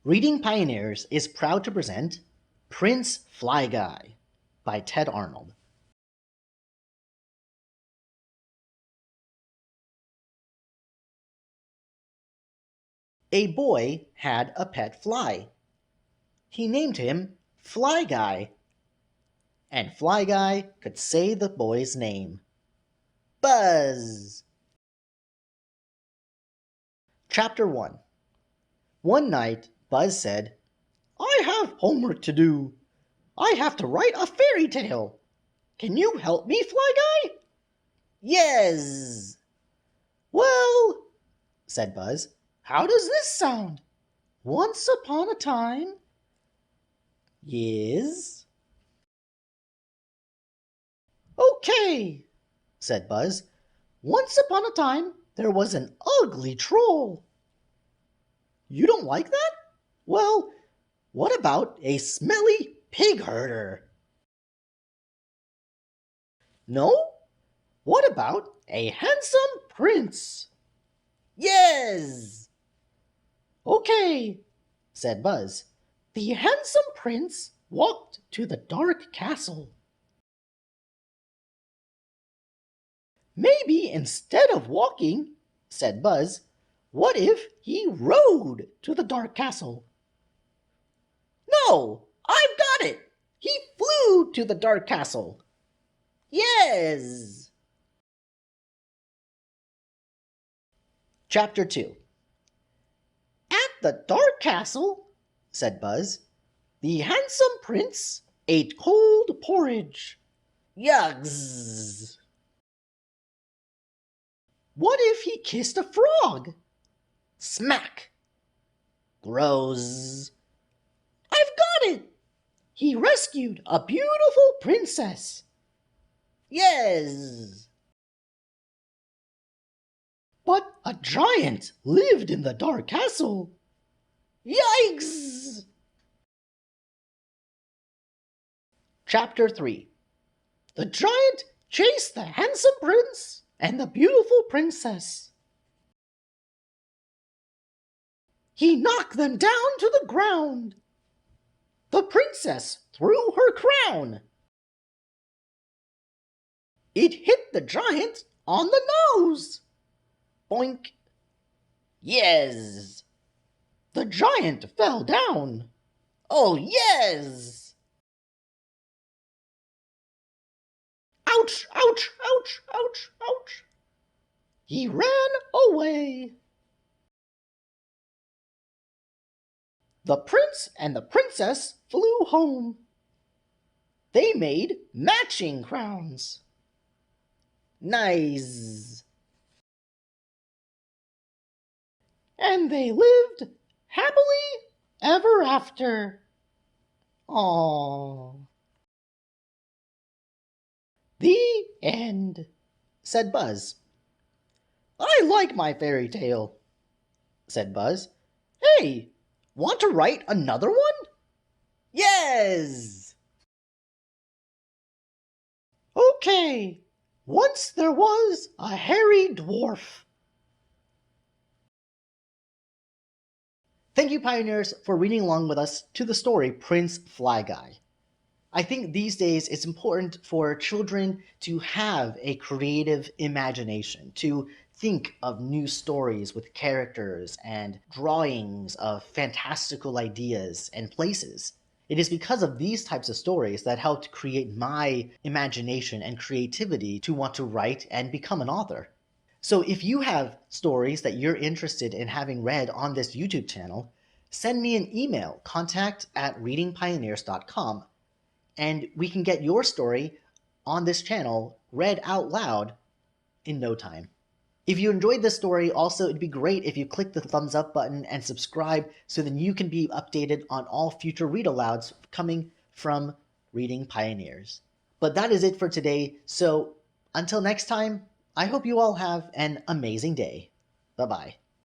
Reading Pioneers is proud to present Prince Fly Guy by Tedd Arnold. A boy had a pet fly. He named him Fly Guy. And Fly Guy could say the boy's name. Buzz! Chapter 1. One night, Buzz said, "I have homework to do. I have to write a fairy tale. Can you help me, Fly Guy?" "Yes." "Well," said Buzz, "how does this sound? Once upon a time." "Yes." "Okay," said Buzz. "Once upon a time, there was an ugly troll." "You don't like that? Well, what about a smelly pig herder?" "No? What about a handsome prince?" "Yes." "Okay," said Buzz. The handsome prince walked to the dark castle. "Maybe instead of walking," said Buzz, "what if he rode to the dark castle?" "No, I've got it! He flew to the dark castle." "Yes." Chapter 2. At the dark castle, said Buzz, the handsome prince ate cold porridge. Yugs! What if he kissed a frog? Smack! Gross! I've got it! He rescued a beautiful princess. Yes! But a giant lived in the dark castle. Yikes! Chapter 3. The giant chased the handsome prince and the beautiful princess. He knocked them down to the ground. The princess threw her crown. It hit the giant on the nose. Boink. Yes. The giant fell down. Oh, yes. Ouch, ouch, ouch, ouch, ouch. He ran away. The prince and the princess flew home. They made matching crowns. Nice. And they lived happily ever after. Aww. The end, said Buzz. I like my fairy tale, said Buzz. Hey, want to write another one? Yes! Okay. Once there was a hairy dwarf. Thank you, Pioneers, for reading along with us to the story Prince Fly Guy. I think these days it's important for children to have a creative imagination, to think of new stories with characters and drawings of fantastical ideas and places. It is because of these types of stories that helped create my imagination and creativity to want to write and become an author. So if you have stories that you're interested in having read on this YouTube channel, send me an email, contact@readingpioneers.com, and we can get your story on this channel read out loud in no time. If you enjoyed this story, also, it'd be great if you click the thumbs up button and subscribe so then you can be updated on all future read-alouds coming from Reading Pioneers. But that is it for today, so until next time, I hope you all have an amazing day. Bye-bye.